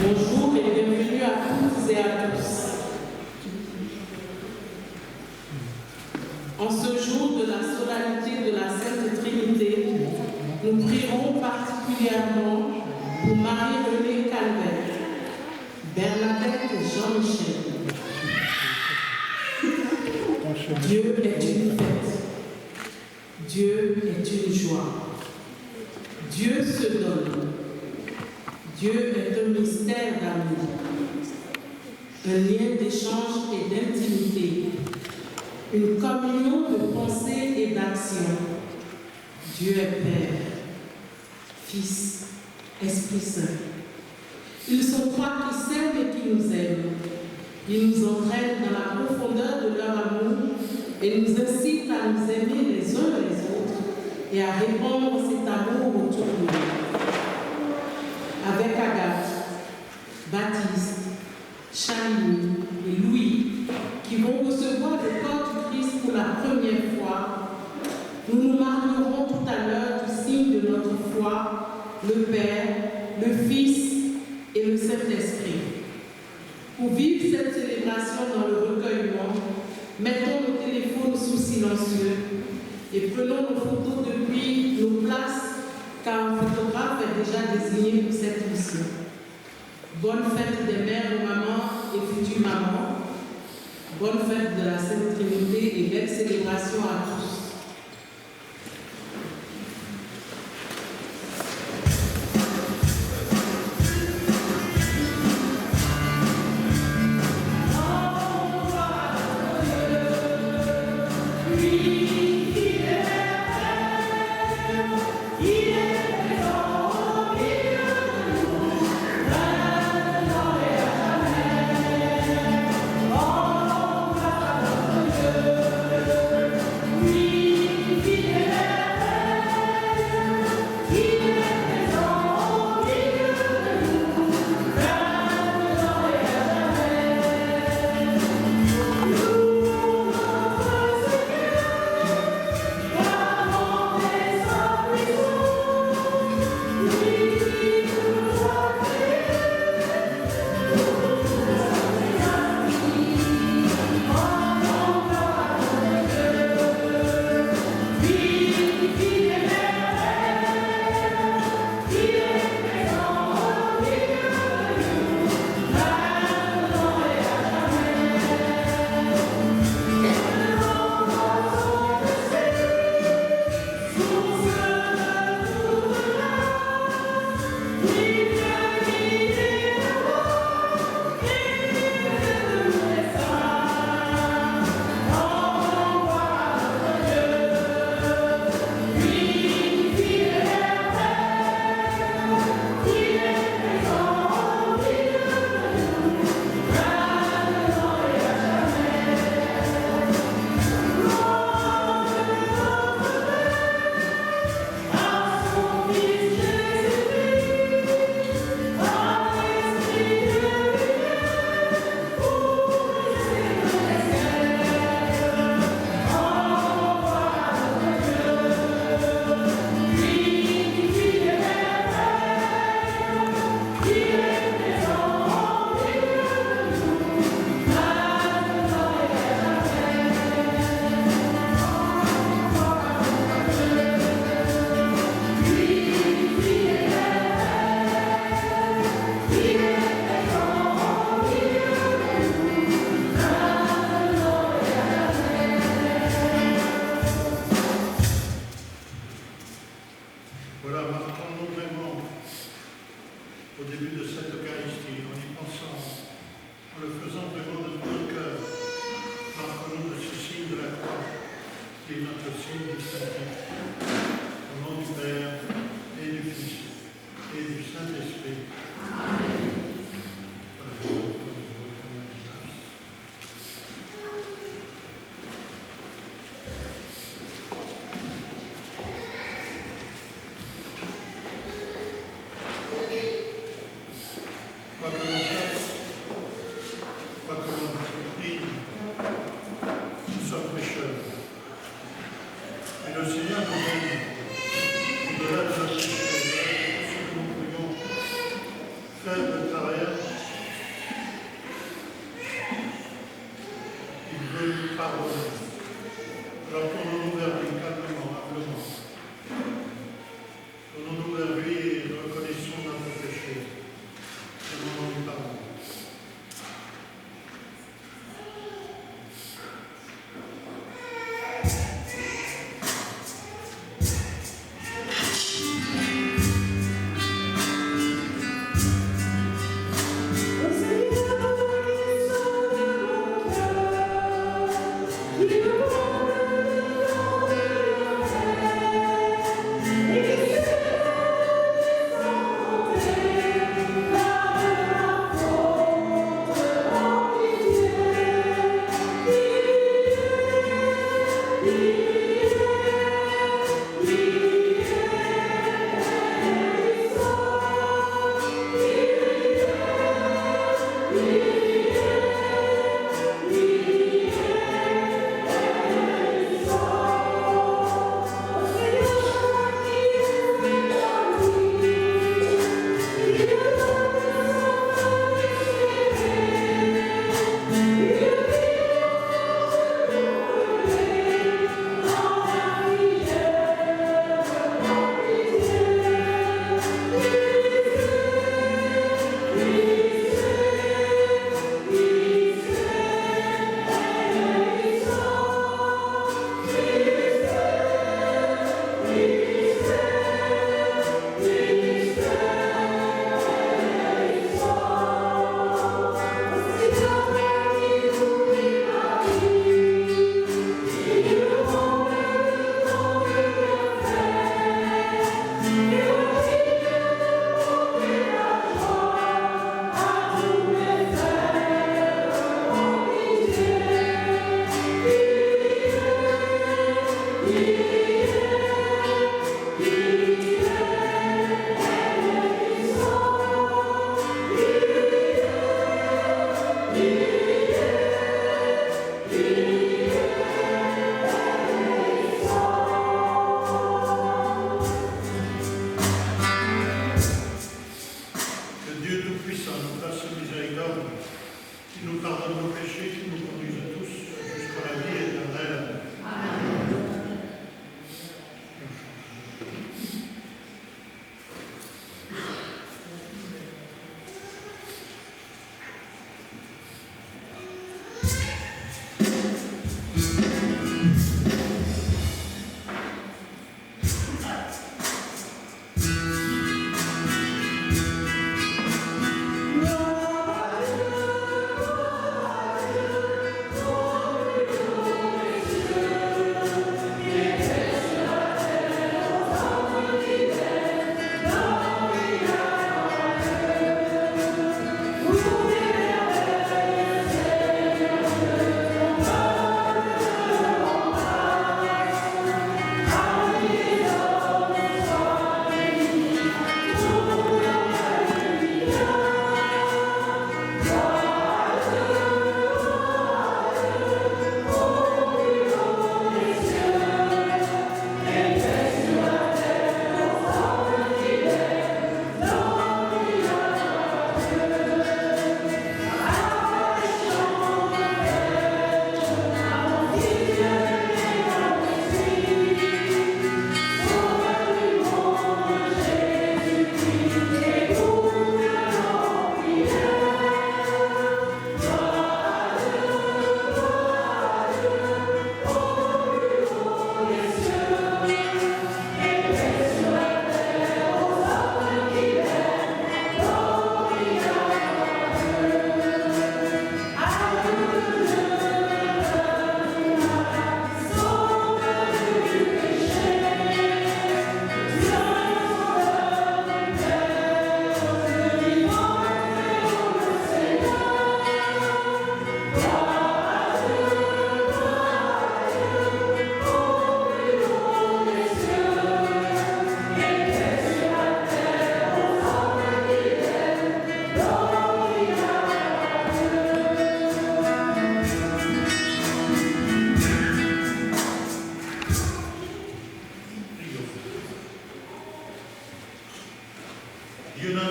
Bonjour et bienvenue à toutes et à tous. En ce jour de la solennité de la Sainte Trinité, nous prierons particulièrement pour Marie-Renée Calvert, Bernadette et Jean-Michel. Dieu est une fête. Dieu est une joie. Dieu se donne. Dieu est un mystère d'amour, un lien d'échange et d'intimité, une communion de pensée et d'action. Dieu est Père, Fils, Esprit Saint. Ils sont trois qui s'aiment et qui nous aiment. Ils nous entraînent dans la profondeur de leur amour et nous incitent à nous aimer les uns les autres et à répandre cet amour autour de nous. Avec Agathe, Baptiste, Charlie et Louis, qui vont recevoir le corps du Christ pour la première fois, nous nous marquerons tout à l'heure du signe de notre foi, le Père, le Fils et le Saint-Esprit. Pour vivre cette célébration dans le recueillement, mettons nos téléphones sous silencieux et prenons nos photos depuis nos places, car un photographe est déjà désigné pour cette mission. Bonne fête des mères aux mamans et futures mamans. Bonne fête de la Sainte Trinité et belle célébration à tous.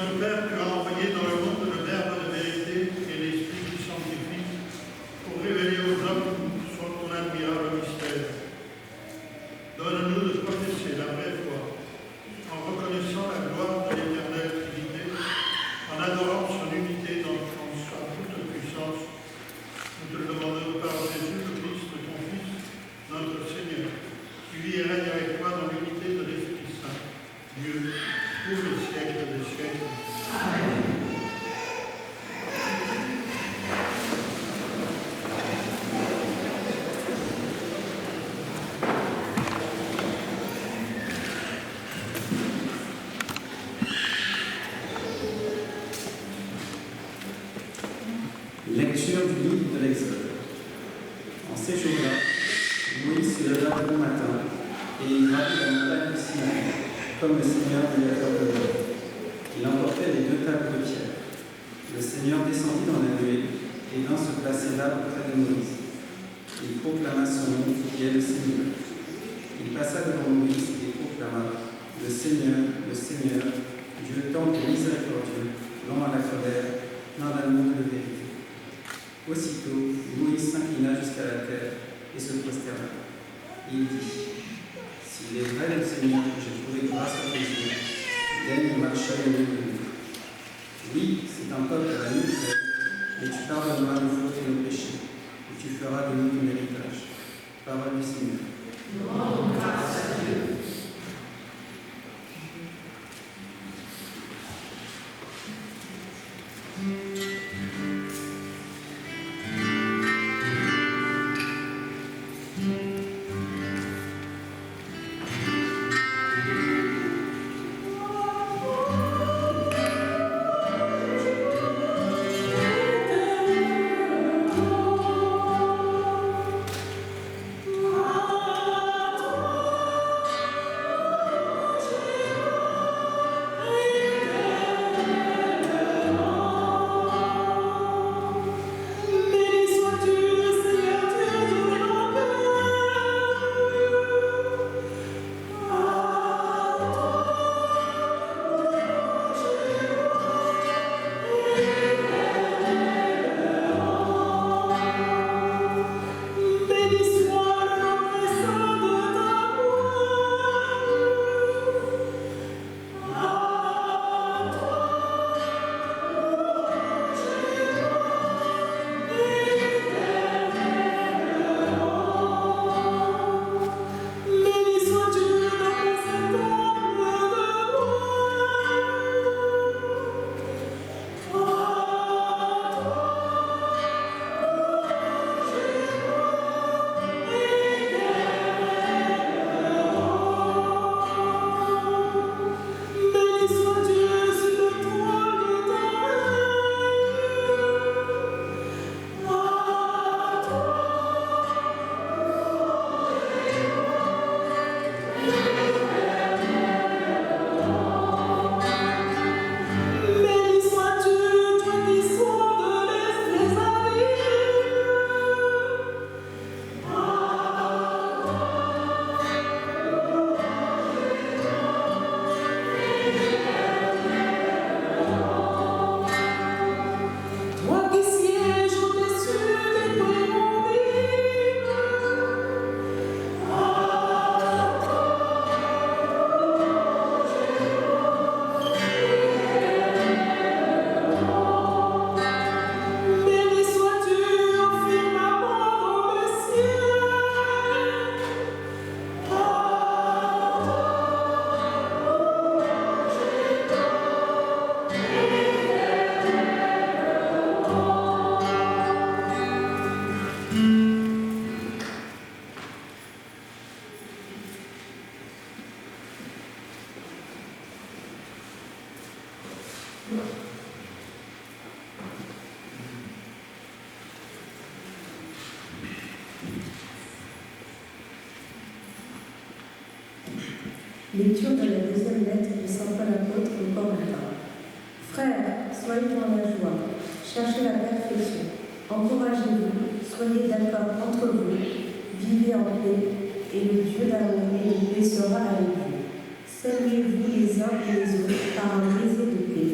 notre Père, tu as envoyé dans le monde le Verbe de vérité et l'Esprit qui sanctifie pour révéler aux hommes ton admirable mystère. Donne-nous de professer la vraie foi en reconnaissant la gloire de l'éternelle Trinité, en adorant son unité dans sa toute puissance. Nous te le demandons par Jésus le Christ, ton Fils, notre Seigneur, qui vit et règne avec toi dans l'unité de l'Esprit Saint, Dieu, pour les siècles des siècles. Amen. Lecture du livre de l'Exode. En ces jours-là, Moïse se leva de bon matin et il gravit la montagne du Sinaï, comme le Seigneur lui avait ordonné. Il emportait les 2 tables de pierre. Le Seigneur descendit dans la nuée et vint se placer là auprès de Moïse. Il proclama son nom qui est le Seigneur. Il passa devant Moïse et proclama le Seigneur, Dieu tendre et miséricordieux, lent à la colère, plein d'amour et de vérité. Aussitôt, Moïse s'inclina jusqu'à la terre et se prosterna. Il dit : S'il est vrai, le Seigneur, que j'ai trouvé grâce à tes yeux, daigne marcher au milieu de nous. Oui, c'est un peuple à la nuit, mais tu pardonneras nos fautes et nos péchés, et tu feras de nous ton héritage. Parole du Seigneur. Grâce à Dieu. Lecture de la deuxième lettre de saint Paul apôtre aux Corinthiens. Frères, soyez dans la joie, cherchez la perfection, encouragez-vous, soyez d'accord entre vous, vivez en paix, et le Dieu d'amour et de paix sera avec vous. Saluez-vous les uns et les autres par un baiser de paix.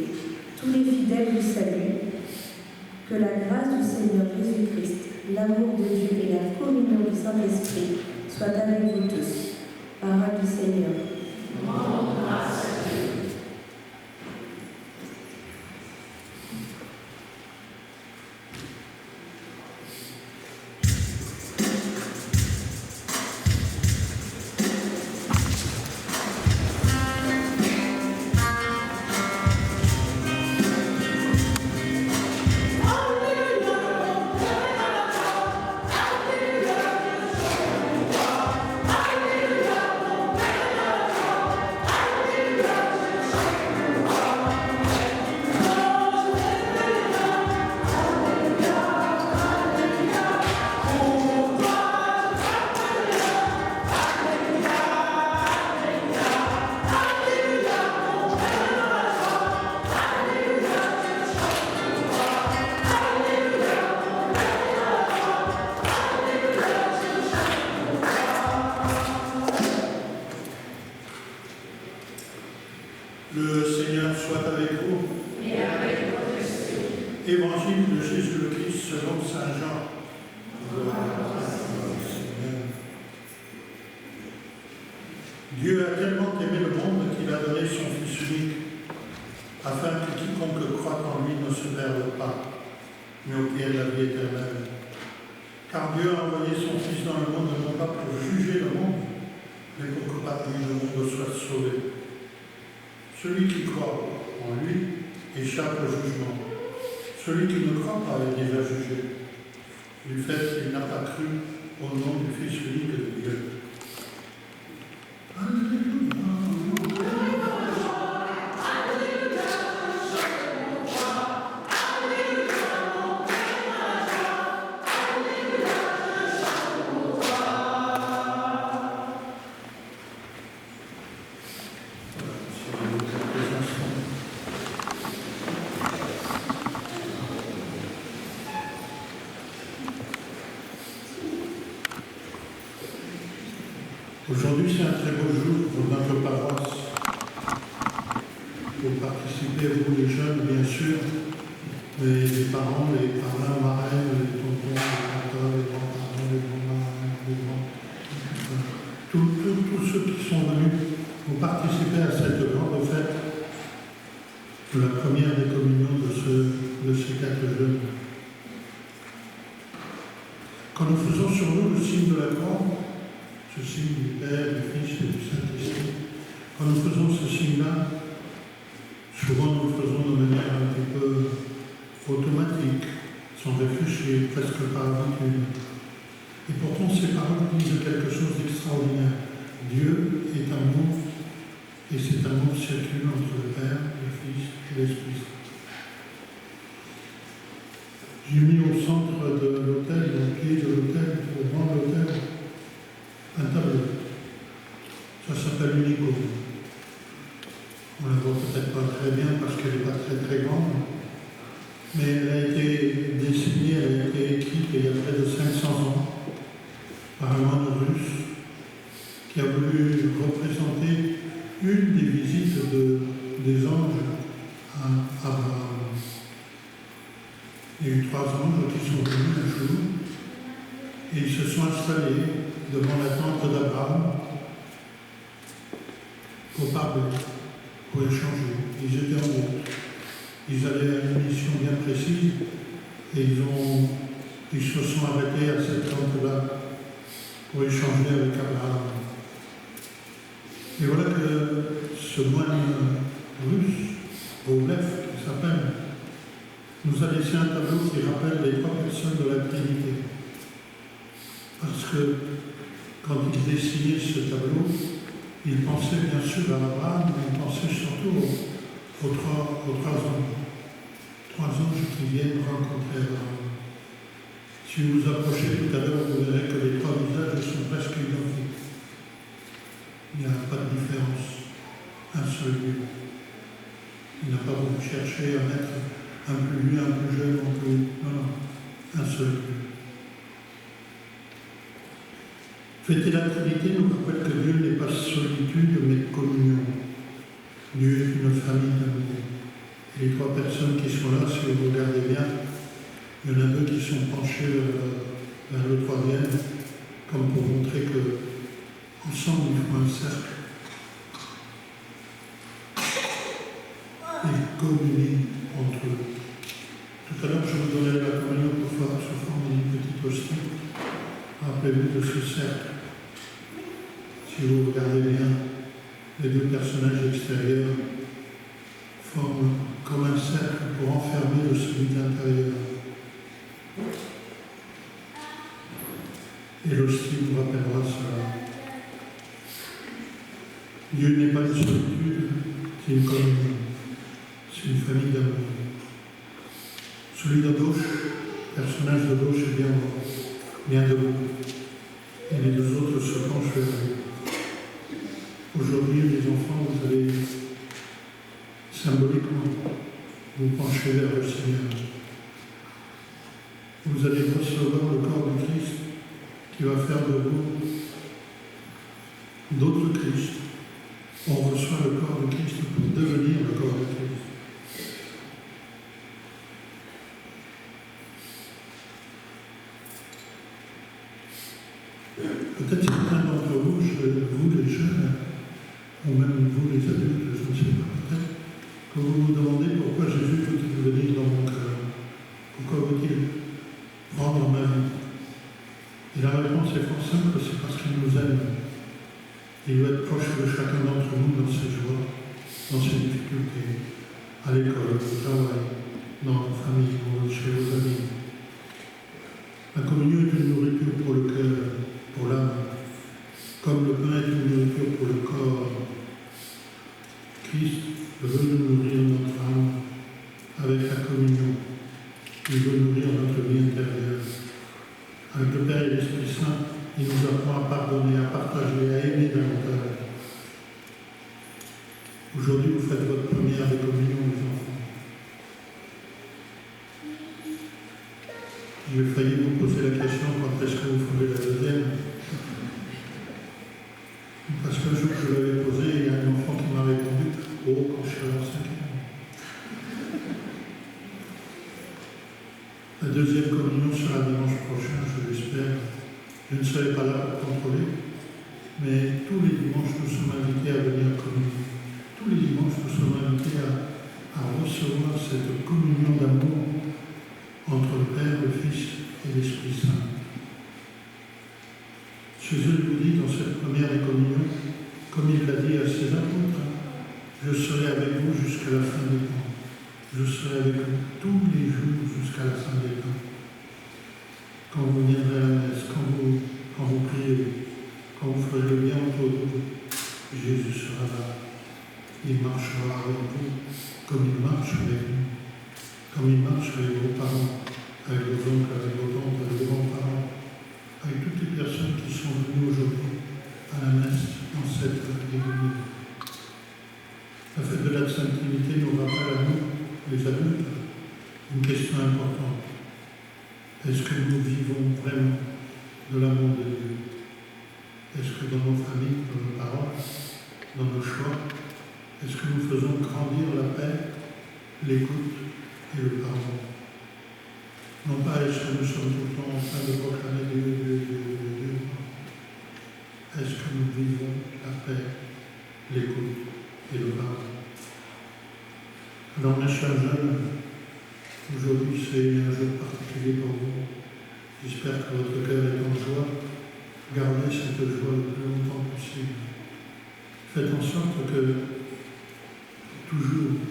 l'amour de Dieu et la communion du Saint-Esprit soient avec vous tous. Parole du Seigneur. Le Seigneur soit avec vous. Et avec votre esprit. Évangile de Jésus le Christ selon Saint Jean. Dieu a tellement aimé le monde qu'il a donné son Fils unique, afin que quiconque croit en lui ne se perde pas, mais obtienne la vie éternelle. Car Dieu a envoyé son Fils dans le monde non pas pour juger le monde, mais pour que par lui le monde soit sauvé. Celui qui croit en lui échappe au jugement. Celui qui ne croit pas est déjà jugé, du fait qu'il n'a pas cru au nom du Fils unique de Dieu. Aujourd'hui, c'est un très beau jour pour notre paroisse. Pour participer, vous les jeunes, bien sûr, mais les parents, les parrains, marraines, les tontons, les grands-pères, les grands-parents, les grands-marraines, les grands... Tous ceux qui sont venus pour participer à cette grande fête de la première des communions de ces 4 jeunes. Quand nous faisons sur nous le signe de la croix, ce signe du Père, du Fils et du Saint-Esprit, quand nous faisons ce signe-là, souvent nous le faisons de manière un petit peu automatique, sans réfléchir, presque par habitude. Et pourtant, ces paroles disent quelque chose d'extraordinaire. Dieu est amour, et cet amour circule entre le Père, le Fils et l'Esprit Saint. J'ai mis au centre de l'autel, au pied de l'autel, au banc de l'autel, un tableau. Ça s'appelle une icône. On la voit peut-être pas très bien parce qu'elle n'est pas très très grande, mais elle a été dessinée, elle a été écrite il y a près de 500 ans par un moine russe qui a voulu représenter une des visites des anges à Abraham. Il y a eu 3 anges qui sont venus un jour et ils se sont installés devant la tente d'Abraham pour parler, pour échanger. Ils étaient en route. Ils avaient une mission bien précise et ils se sont arrêtés à cette tente-là pour échanger avec Abraham. Et voilà que ce moine russe, Rublev, qui s'appelle, nous a laissé un tableau qui rappelle les 3 personnes de la Trinité. Parce que quand il dessinait ce tableau, il pensait bien sûr à Abraham, mais il pensait surtout aux 3 anges. 3 anges qui viennent rencontrer Abraham. Si vous vous approchez tout à l'heure, vous verrez que les 3 visages sont presque identiques. Il n'y a pas de différence. Un seul Dieu. Il n'a pas voulu chercher à mettre un plus vieux, un plus jeune, un plus... Non, un seul Dieu. Fêter la Trinité nous rappelle que Dieu n'est pas solitude, mais communion. Dieu est une famille d'amour. Et les 3 personnes qui sont là, si vous regardez bien, il y en a 2 qui sont penchés vers le troisième, comme pour montrer que ensemble ils font un cercle et communient entre eux. Tout à l'heure, je vous donnais la communion pour faire sous forme d'une petite hostie. Rappelez-vous de ce cercle. Si vous regardez bien, les deux personnages extérieurs forment comme un cercle pour enfermer celui de l'intérieur. Et l'hostie vous rappellera cela. Dieu n'est pas une solitude, c'est une communion. C'est une famille d'amour. Celui de gauche, le personnage de gauche est bien debout. Et les deux autres se penchent vers lui. Aujourd'hui, les enfants, vous allez symboliquement vous pencher vers le Seigneur. Vous allez recevoir le corps du Christ qui va faire de vous d'autres Christ. On reçoit le corps du Christ pour devenir le corps du Christ. Peut-être certains d'entre vous, vous les jeunes, ou même vous les adultes, je ne sais pas, peut-être, que vous vous demandez pourquoi Jésus peut-il venir dans mon cœur. Pourquoi veut-il prendre ma vie? Et la réponse est fort simple, c'est parce qu'il nous aime. Il veut être proche de chacun d'entre nous dans ses joies, dans ses difficultés, à l'école, au travail, dans la famille ou chez vos amis. La communion est une nourriture pour le cœur, pour l'âme, comme le pain est une nourriture pour le corps. Christ veut nous nourrir notre âme avec la communion. Il veut nourrir notre vie intérieure. Avec le Père et l'Esprit Saint, il nous apprend à pardonner, à partager, à aimer davantage. Aujourd'hui, vous faites votre première communion, les enfants. J'ai failli vous poser la question quand est-ce que vous ferez la deuxième. Parce qu'un jour je l'avais posé, il y a un enfant qui m'a répondu « Oh, quand je serai en cinquième ». La deuxième communion sera dimanche prochain, je l'espère. Je ne serai pas là pour contrôler, mais tous les dimanches nous sommes invités à venir communier. Tous les dimanches nous sommes invités à recevoir cette communion d'amour entre le Père, le Fils et l'Esprit Saint. Jésus nous dit dans cette première communion, comme il l'a dit à ses apôtres, je serai avec vous jusqu'à la fin des temps. Je serai avec vous tous les jours jusqu'à la fin des temps. Quand vous viendrez à la messe, quand vous priez, quand vous ferez le bien autour de vous, Jésus sera là. Il marchera avec vous comme il marche avec nous, comme il marche avec vos parents, avec vos oncles, avec vos tantes, avec vos grands-parents, avec toutes les personnes qui sont venues aujourd'hui à la messe dans cette église. La fête de la Sainte Trinité nous rappelle à nous, les adultes, une question importante. Est-ce que nous vivons vraiment de l'amour de Dieu? Est-ce que dans nos familles, dans nos paroles, dans nos choix, est-ce que nous faisons grandir la paix, l'écoute et le pardon? Non pas est-ce que nous sommes tout le temps en train de proclamer Dieu, Dieu, Dieu, Dieu, Dieu. Est-ce que nous vivons la paix, l'écoute et le pardon? Alors mes chers jeunes, aujourd'hui c'est un jour particulier pour vous. J'espère que votre cœur est en joie. Gardez cette joie le plus longtemps possible. Faites en sorte que toujours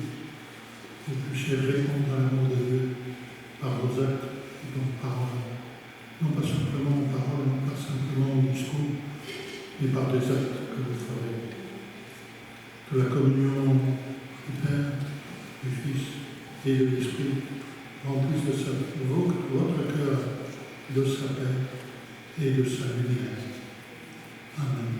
vous puissiez répondre à l'amour de Dieu par vos actes et vos paroles. Non pas simplement en paroles, non pas simplement en discours, mais par des actes que vous ferez. Que la communion du Père, du Fils et de l'Esprit remplisse votre cœur de sa paix et de sa lumière. Amen.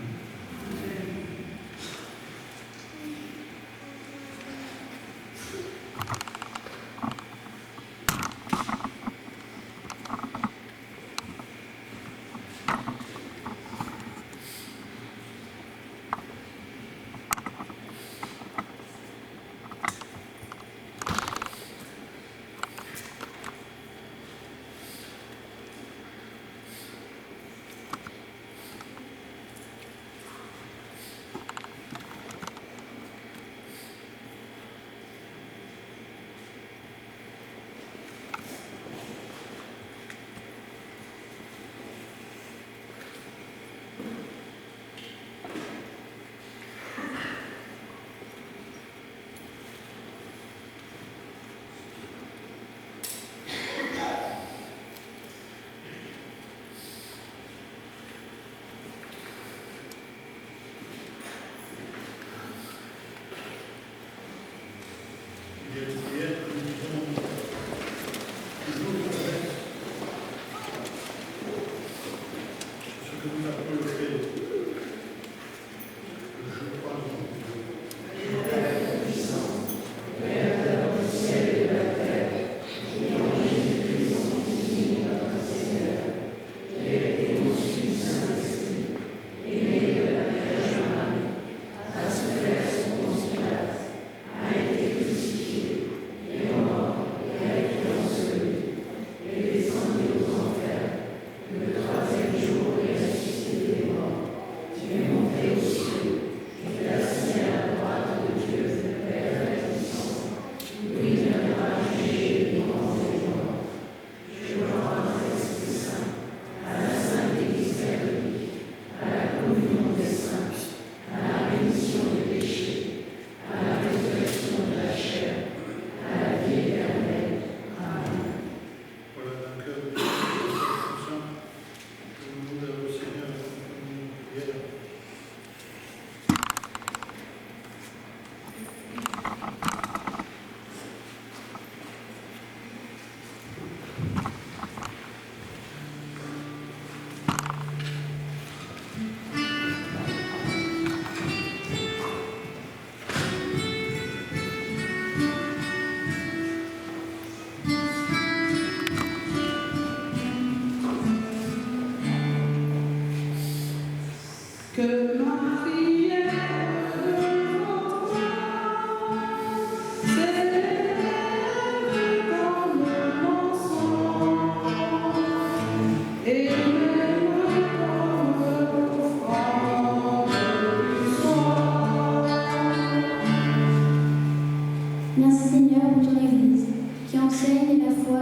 enseigne la foi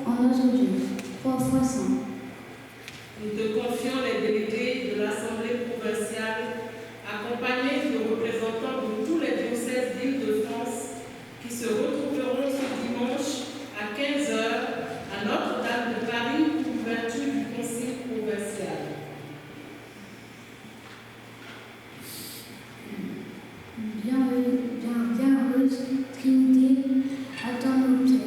en notre Dieu, 3 fois saint. Nous te confions les délégués de l'Assemblée provinciale, accompagnés de représentants de tous les diocèses d'Île-de-France, qui se retrouveront ce dimanche à 15 h à Notre-Dame de Paris pour l'ouverture du Concile provincial. Bienheureuse Trinité, attends nos prières.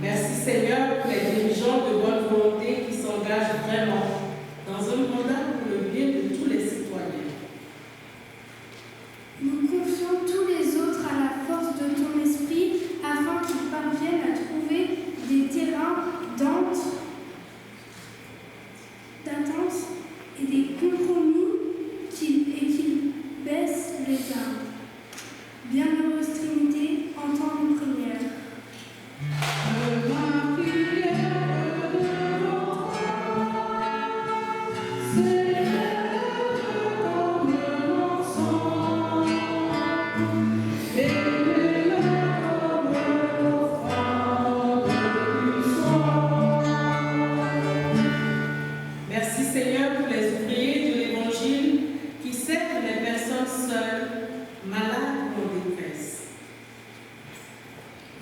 Merci Seigneur pour les dirigeants de bonne volonté qui s'engagent vraiment dans un mandat pour le bien de tous les citoyens. Nous confions tous les autres à la force de ton esprit afin qu'ils parviennent à trouver des terrains d'entente et des compromis et qu'ils baissent les armes. Bienheureuse Trinité, entends nos prières. Merci Seigneur pour les ouvriers de l'Évangile qui servent les personnes seules, malades ou en détresse.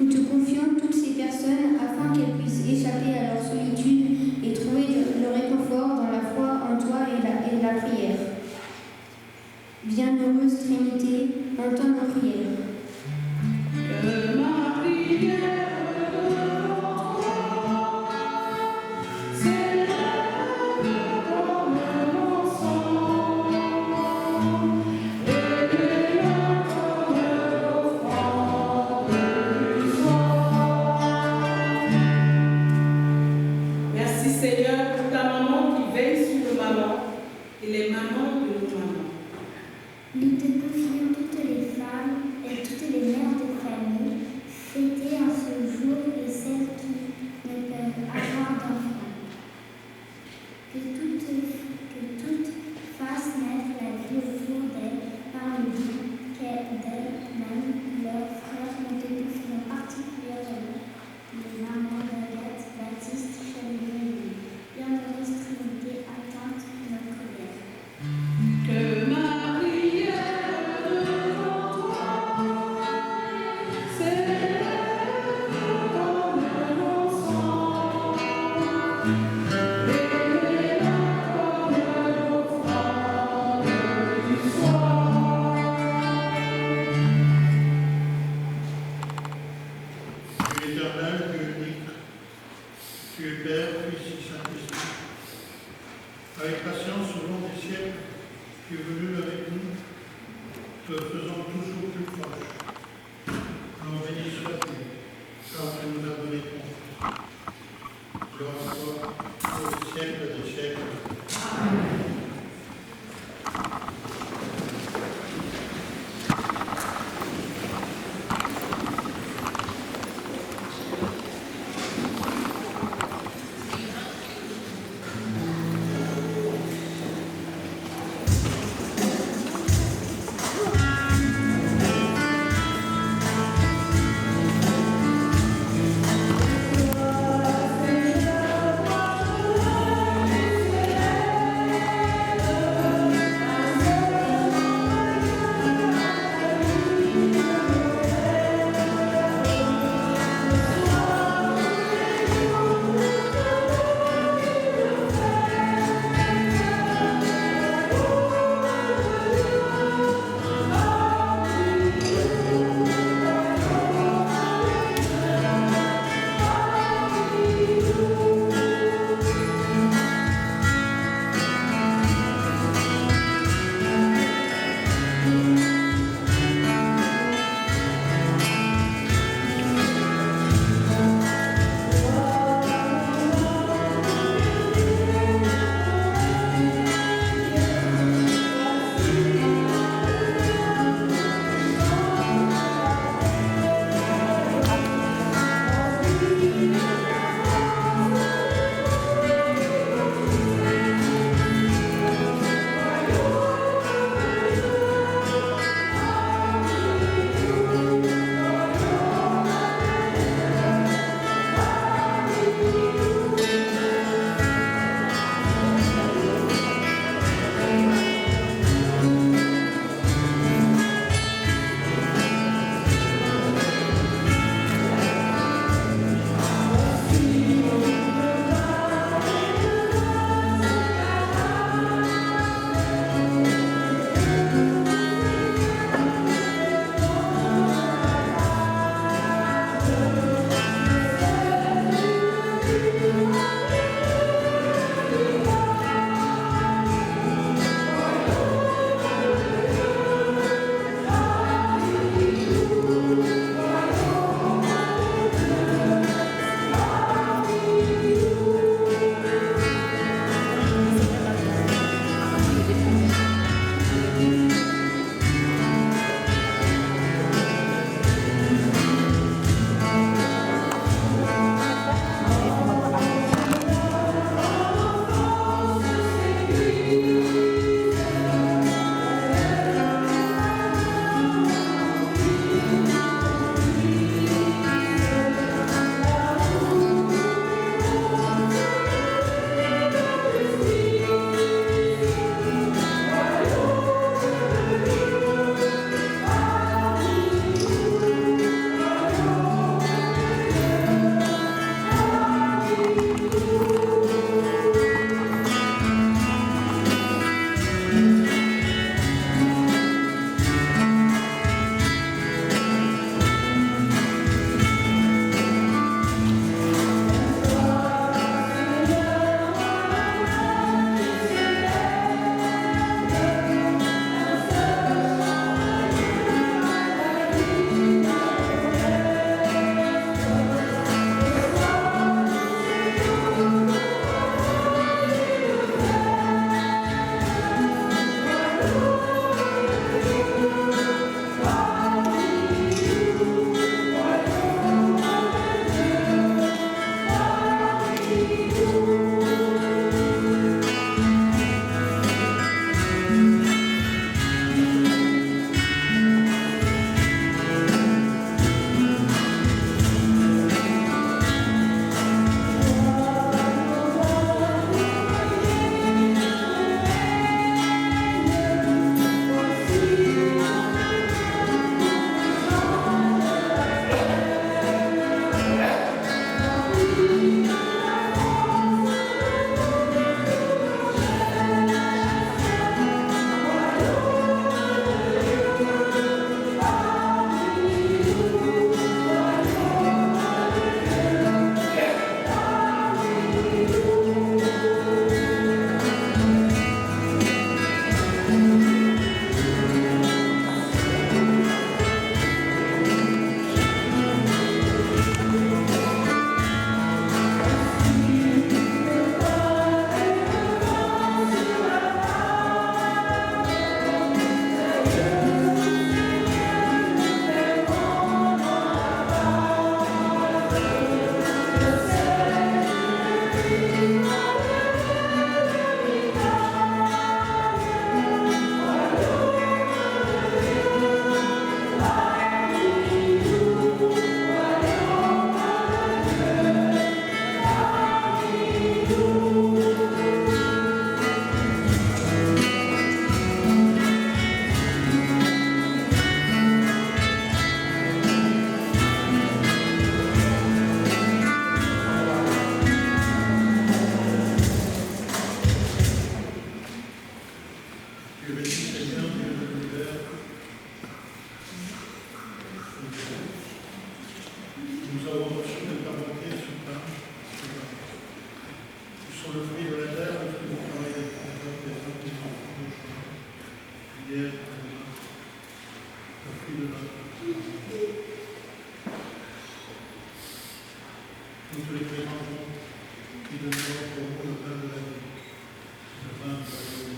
Nous te confions toutes ces personnes afin qu'elles puissent échapper à leur solitude et trouver le réconfort dans la foi en toi et la prière. Bienheureuse Trinité, entends nos prières. Merci Seigneur pour ta maman qui veille sur nos mamans et les mamans de nos mamans. Nous te confions toutes les femmes et toutes les mères de famille fêtées en ce jour et celles qui ne peuvent avoir d'enfants. Que toutes fassent naître la vie autour d'elles par le bien d'elles-mêmes, leurs frères. Nous te confions particulièrement les mamans d'Agathe, Baptiste, Chalier et Louis. Bienheureuse Trinité, attente nos prières. Que ma prière Dieu éternel, Dieu unique, tu es Père, Fils et Saint-Esprit. Avec patience au long des siècles, tu es venu avec nous, te faisant toujours plus proche. Alors béni sois-tu, car tu nous as donné ton Fils. Gloire à toi, au siècle des siècles. Amen. Je bénis Seigneur, Dieu de l'univers. Nous avons reçu de ta bonté ce pain. Nous sommes le fruit de la terre, le fruit du travail des enfants, des enfants, hier, le fruit de notre vie. Nous te les présentons, qui demeurent pour nous le pain de la vie, le pain de la vie.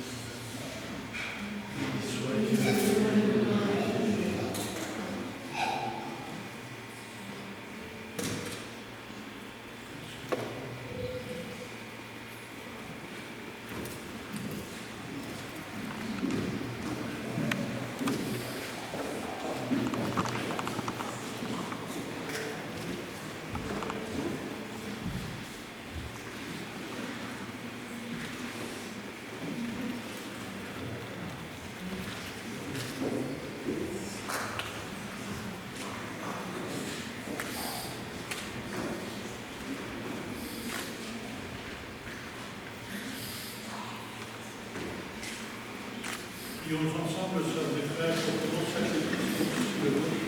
Prions ensemble, sœurs et frères, pour que nos sacrifices sur le vôtre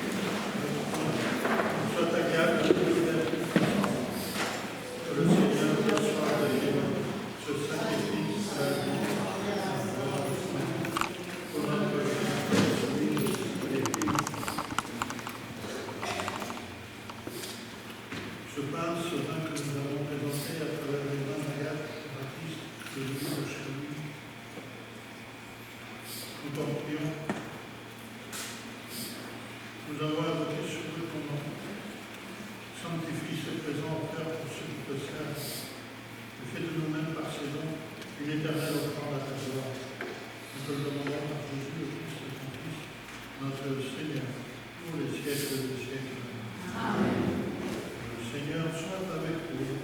soient agréables à Dieu Père Tout-Puissant. Que le Seigneur reçoive de Dieu ce sacrifice à la vie, pour notre vie et vie. Ce pain, ce vin que nous avons présenté à travers les mains d'Agathe, Baptiste, de l'huile de cheville, nous t'en prions. Nous avons invoqué sur eux ton nom. Sanctifie ce présent offert pour ceux qui te servent. Et fais de nous-mêmes par ces dons une éternelle offrande à ta gloire. Nous te le demandons par Jésus, le Christ, ton Fils, notre Seigneur, pour les siècles des siècles. Amen. Le Seigneur soit avec vous.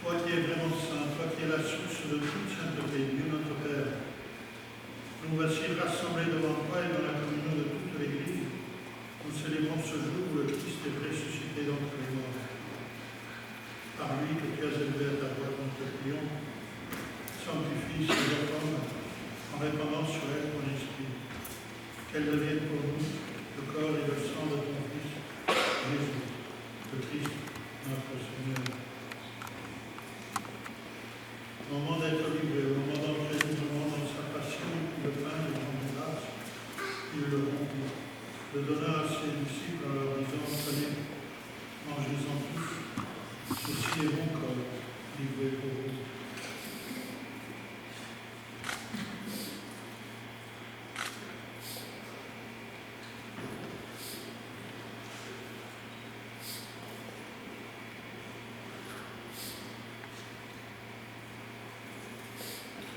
Toi qui es vraiment saint, toi qui es la source de toute sainteté, Dieu notre Père, nous voici rassemblés devant toi et dans la communion de toute l'Église. Nous célébrons ce jour où le Christ est ressuscité d'entre les morts. Par lui que tu as élevé à ta droite, nous te prions. Sanctifie ces hommes en répandant sur elle ton esprit. Qu'elle devienne pour nous le corps et le sang de ton Fils, Jésus, le Christ, notre Seigneur. Au moment d'être livré, au moment d'entrer dans sa passion, le pain de ton grâce, il le rompit, le donna à ses disciples en leur disant, prenez, mangez-en tous, ceci est mon corps, livré pour vous.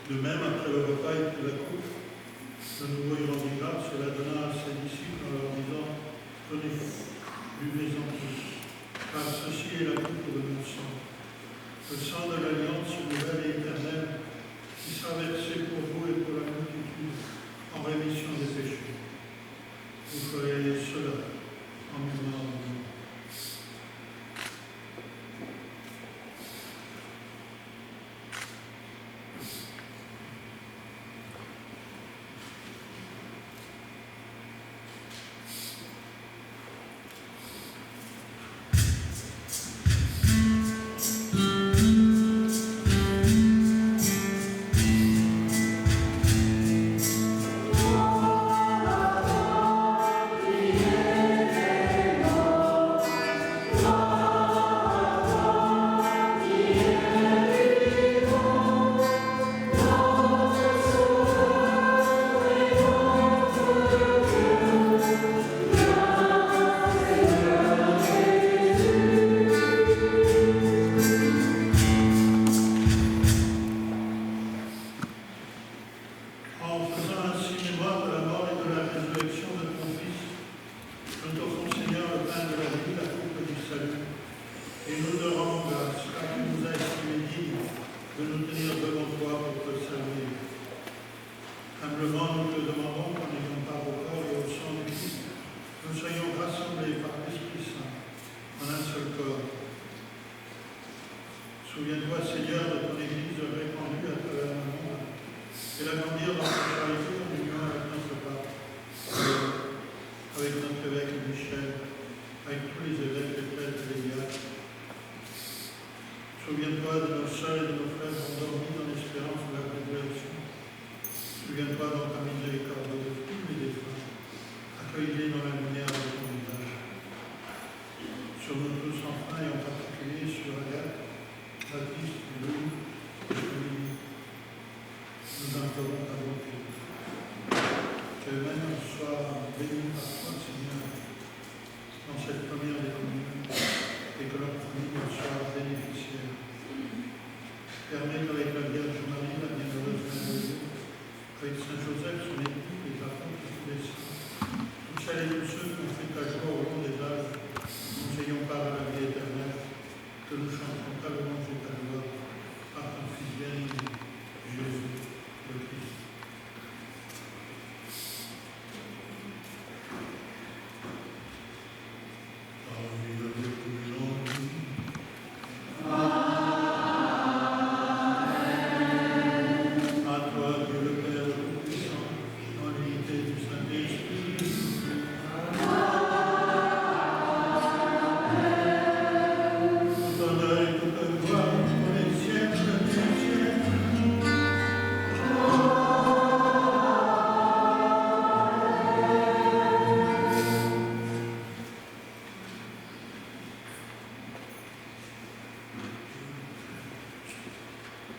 De même, après le repas, il prit la coupe. De nouveau, il rendit grâce et la donna à ses disciples en leur disant, prenez, buvez-en tous, car ceci est la coupe de mon sang, le sang de l'alliance nouvelle et éternelle, qui sera versé pour vous et pour la multitude en rémission des péchés. Vous ferez cela en mémoire de nous. Souviens-toi, Seigneur, de ton Église répandue à travers le monde et l'agrandir dans ta charité en union avec notre pape, avec notre évêque Michel, avec tous les évêques, les prêtres et les diacres. Souviens-toi de nos sœurs et de nos frères endormis dans l'espérance de la résurrection. Souviens-toi dans ta miséricorde de tous les défunts. Accueille-les dans la lumière de ton visage. Sur nous tous enfin et en particulier sur Agathe, Baptiste, Louis, Julie, nous implorons ta bonté. Qu'elle-même soit bénie par toi, Seigneur, dans cette première des communions, et que leur famille en soit bénéficiaire. Permets qu'avec la Vierge Marie, la bienheureuse Mère de Dieu, avec Saint Joseph, son époux, les apôtres et tous les saints, tous celles et tous ceux qui ont fait ta joie au long des âges, nous ayons part à la vie éternelle, que nous chantons ta louange et ta gloire par ton Fils bien-aimé, Jésus, le Christ.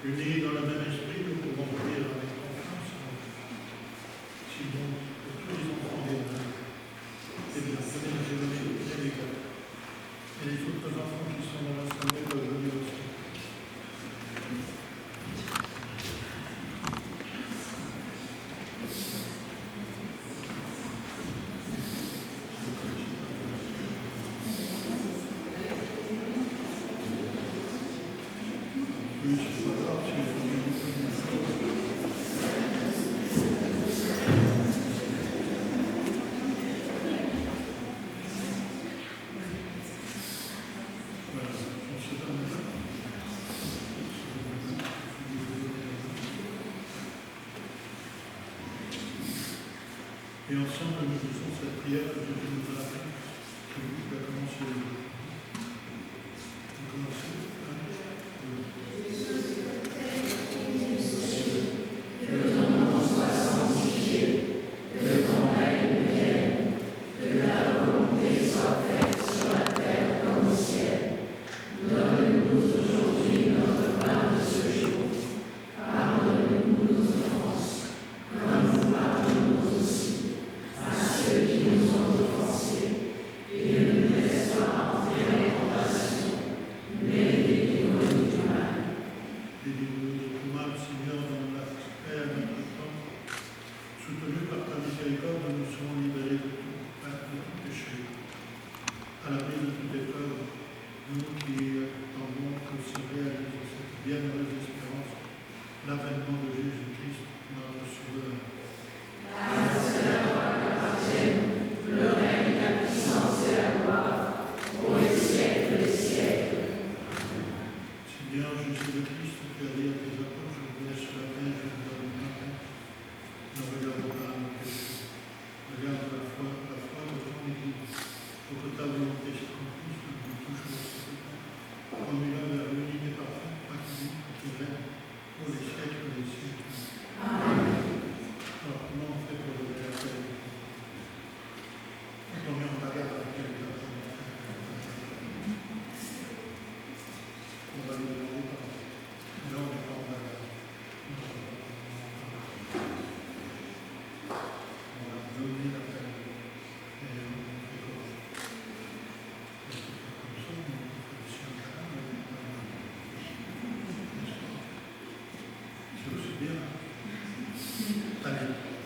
Unis dans le même esprit, nous pouvons prier avec confiance. Si donc, pour tous les enfants des mains, et bien, prenez les Jérémie et les gars, et les autres enfants qui sont dans l'assemblée peuvent venir aussi. Oui, je ne sais pas, Et ensemble, nous faisons cette prière que Jésus nous a appris. Je vais commencer.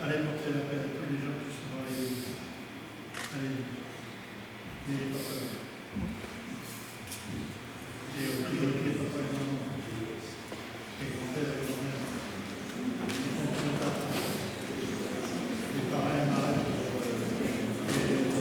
Allez porter la paix à tous les gens qui sont dans l'église. Allez, n'ayez pas peur. Et au priorité, papa et maman. Et grand-père et grand-mère. Et tonton, tata. Les parents et marraines. Et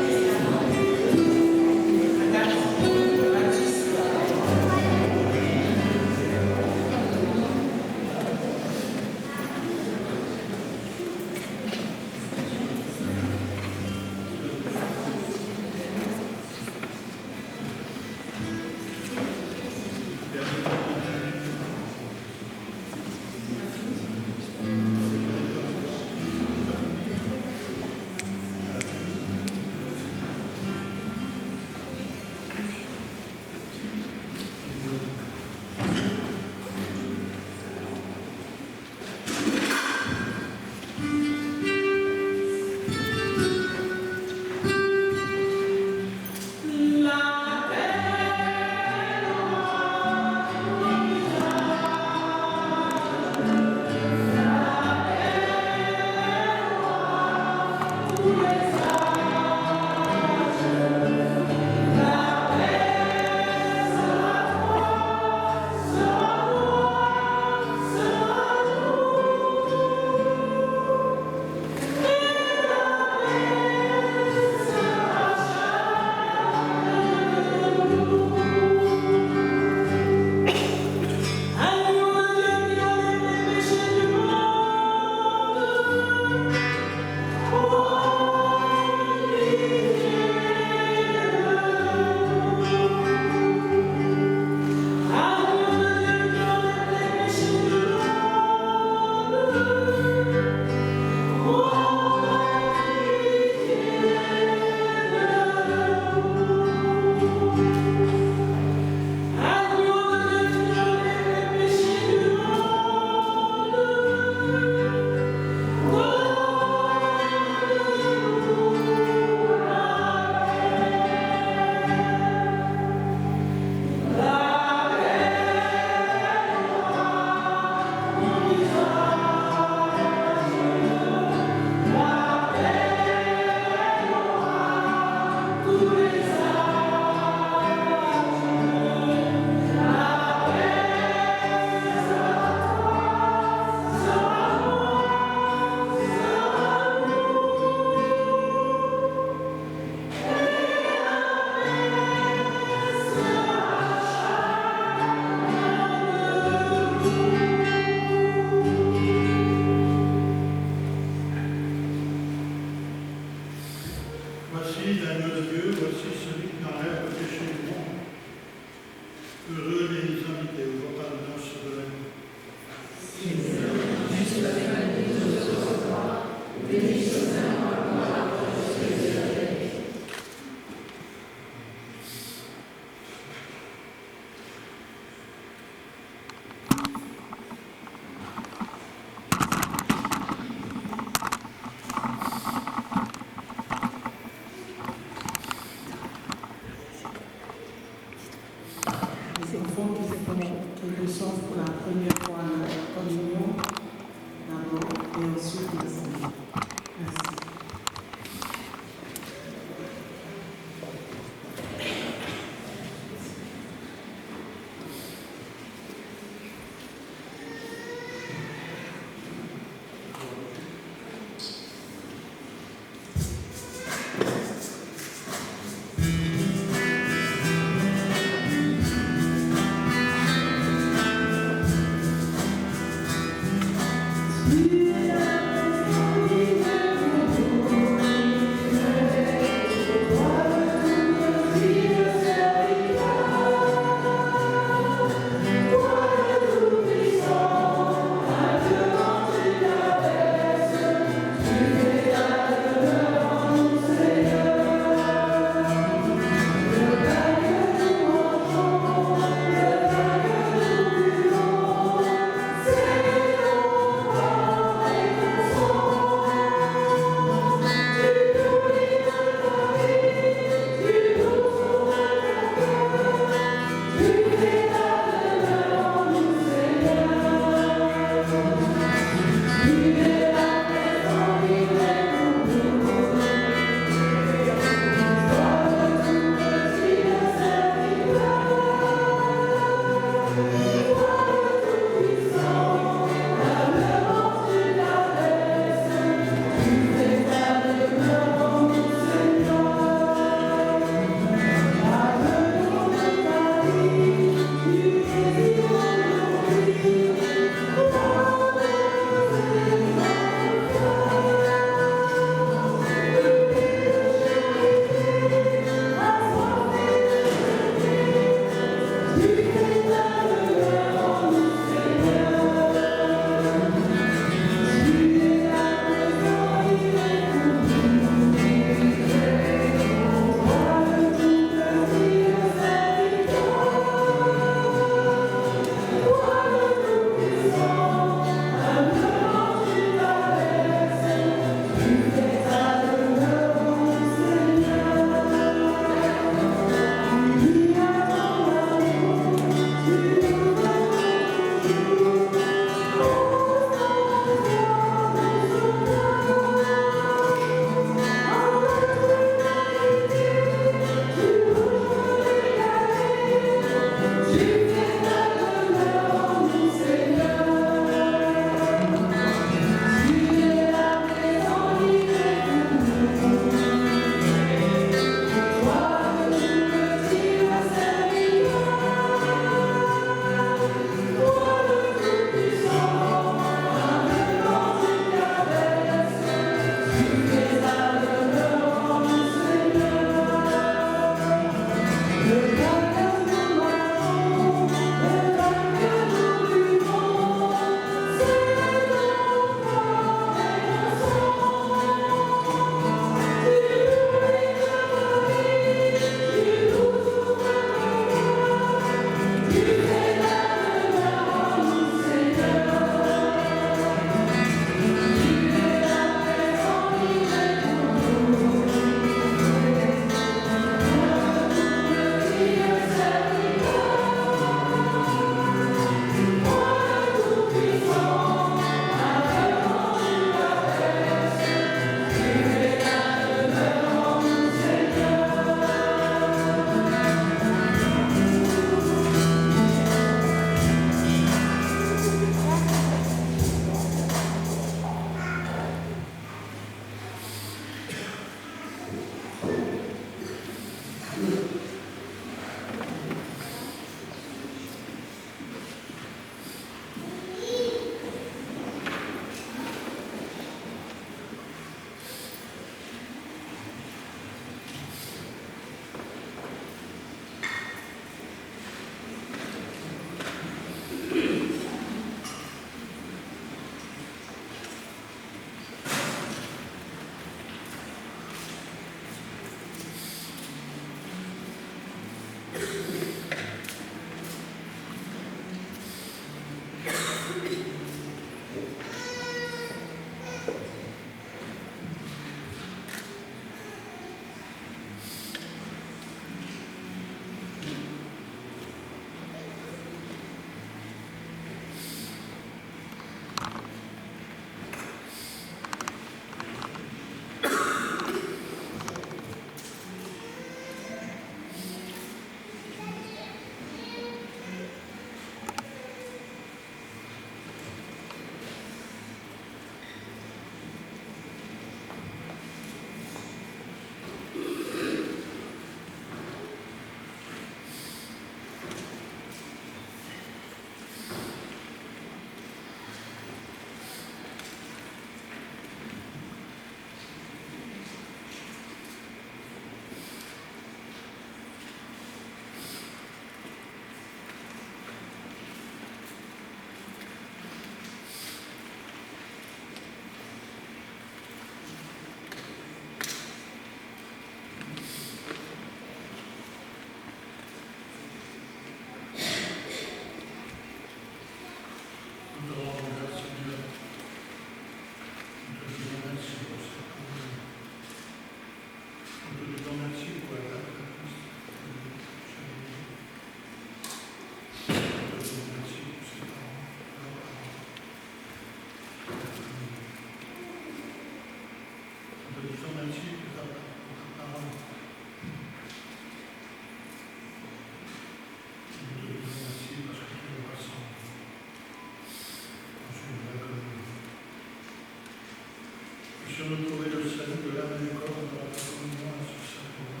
Sur nous trouver le salut de l'âme et du corps dans la communion à ce Saint-Paul.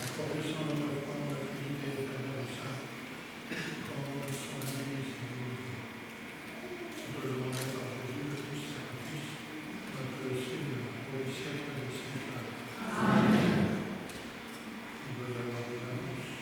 Accordez-en notre foi dans la dignité éternelle au Saint, comme nous sommes l'Église et nous le demandons par Jésus, le Christ, sacrifice, notre Seigneur, pour les siècles des siècles. Amen. Nous voulons avoir des annonces.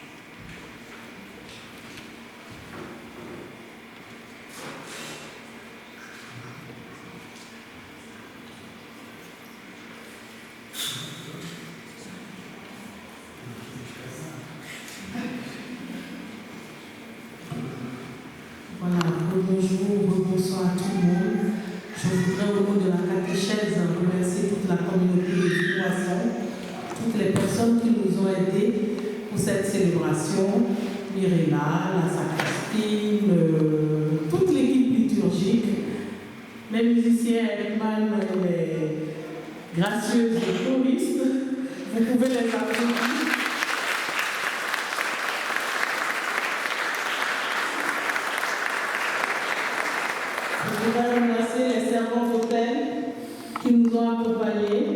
Voilà, bonjour, bonsoir à tout le monde. Je voudrais au nom de la catéchèse remercier toute la communauté de Vibration, toutes les personnes qui nous ont aidés pour cette célébration, Mirella, la sacristie, toute l'équipe liturgique, les musiciens, Edman, les gracieuses et choristes. Vous pouvez les applaudir. Je voudrais remercier les servants d'hôtel qui nous ont accompagnés.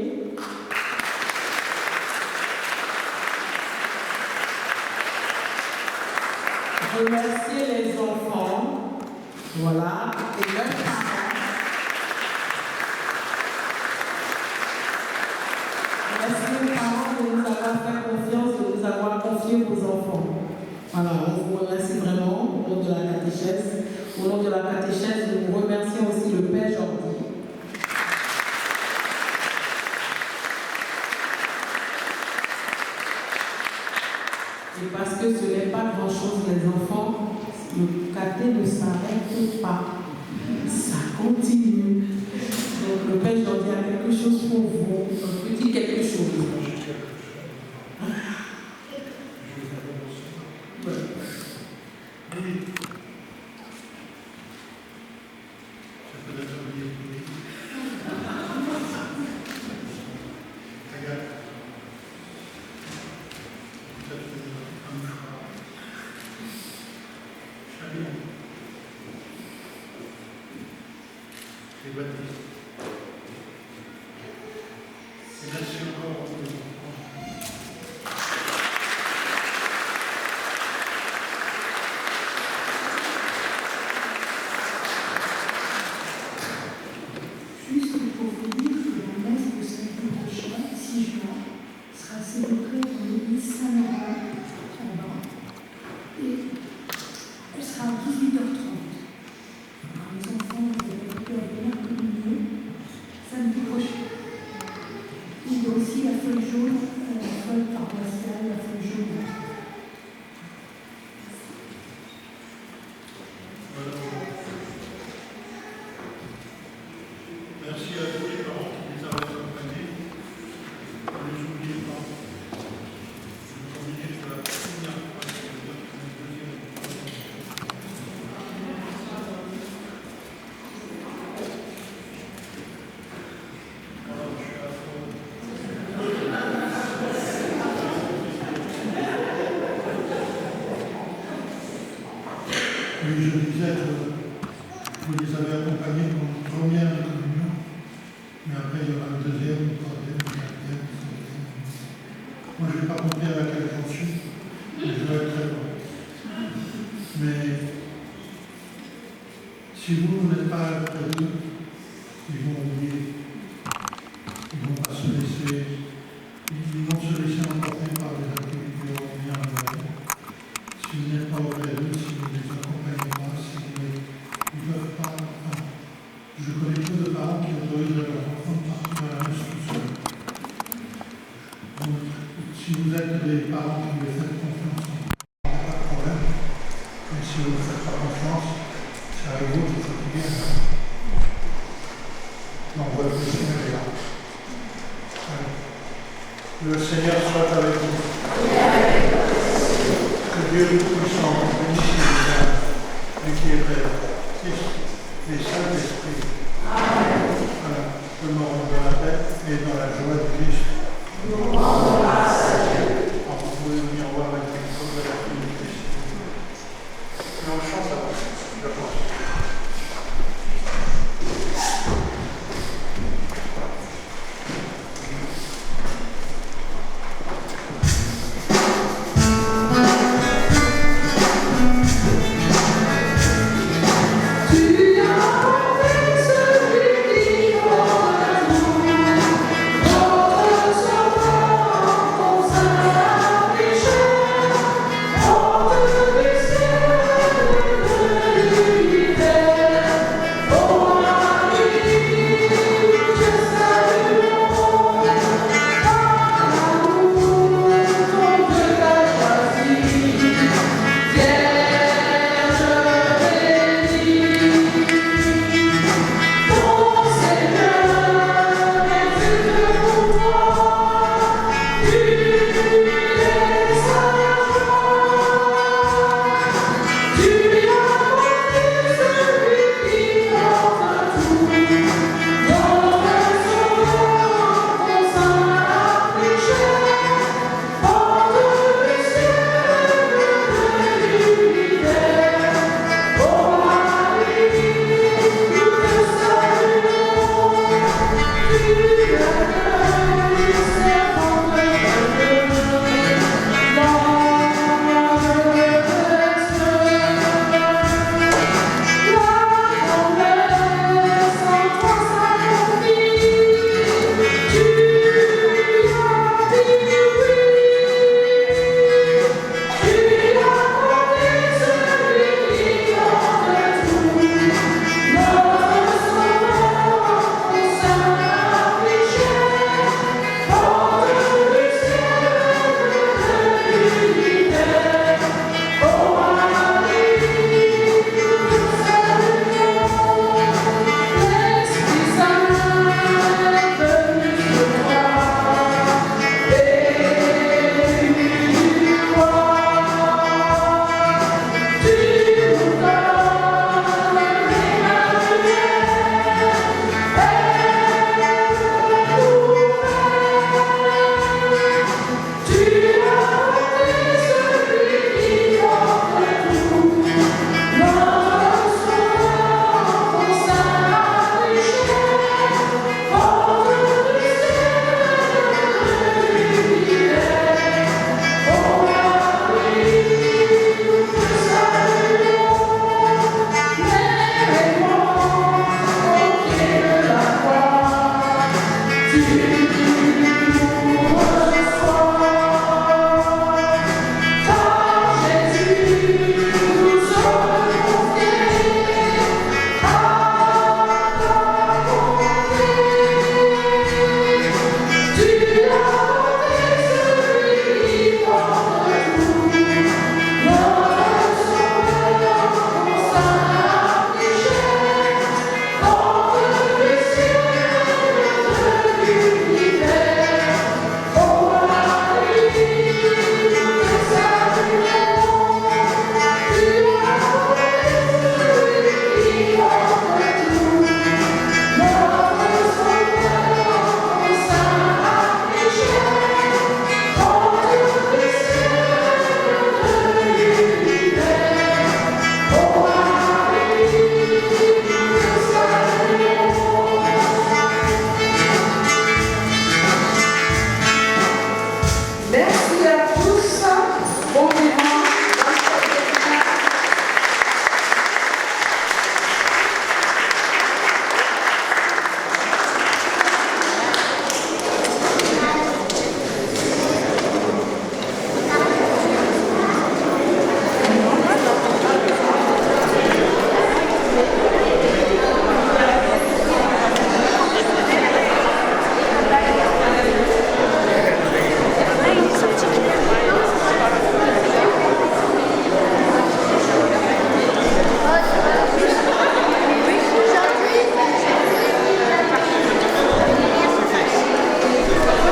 Remercier les enfants, voilà, et leurs parents. Merci aux parents de nous avoir fait confiance, de nous avoir confié vos enfants. Voilà, on vous remercie vraiment au nom de la catéchèse. Au nom de la catéchèse, nous remercions aussi le Père Jordi. Et parce que ce n'est pas grand-chose, les enfants, le caté ne s'arrête pas. Ça continue. Donc le Père Jordi a quelque chose pour vous, un petit quelque chose. Elle sera à 18h30. Alors, les enfants, vous avez pu venir communier. Oui, je disais que vous les avez accompagnés pour une première communion, mais après il y aura une deuxième, une troisième, une quatrième, une cinquième. Moi, je ne vais pas compter à laquelle j'en suis, mais je vais être très bon. Mais si vous n'êtes pas près d'eux, ils vont oublier, ils ne vont pas se laisser, ils vont se laisser emporter par les activités ordinaires de la vie. Si vous n'êtes pas auprès d'eux, si vous ne les accompagnez pas, si vous ne ils ne peuvent pas. Enfin, je connais peu de parents qui autorisent leurs enfants de partir à la messe tout seuls. Donc, si vous êtes des parents qui me faites confiance, pas de problème. Mais si vous ne faites pas confiance, c'est à vous de fatiguer. Donc voilà, le Seigneur est là. Le Seigneur soit avec vous. Que Dieu Tout-Puissant bénisse lui qui est Père, Fils et Saint-Esprit. Voilà, demeurons dans la paix et dans la joie du Christ.